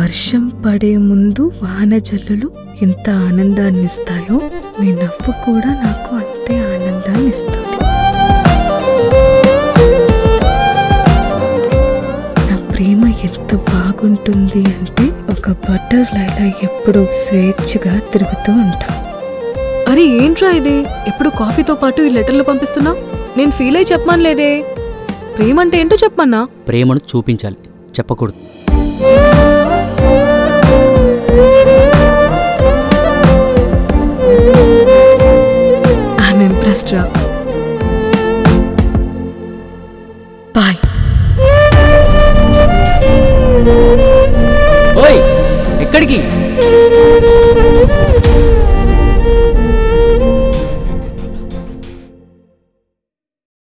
వర్షం పడే ముందు వాన జల్లులు ఎంత ఆనందాన్ని ఇస్తాయో మీ నవ్వు కూడా నాకు అంతే ఆనందాన్ని ఇస్తుంది. నా ప్రేమ ఎంత బాగుంటుంది అంటే ఒక బటర్ఫ్లైలా ఎప్పుడు స్వేచ్ఛగా తిరుగుతూ ఉంటాం. అరే ఏంట్రా ఇది, ఎప్పుడు కాఫీతో పాటు ఈ లెటర్లు పంపిస్తున్నా? నేను ఫీల్ అయి చెప్పమనలేదే. ప్రేమ అంటే ఏంటో చెప్పమన్నా. ప్రేమను చూపించాలి, చెప్పకూడదు. ఐఎమ్ ఇంప్రెస్డ్ రా. బాయ్. ఓయ్ ఎక్కడికి?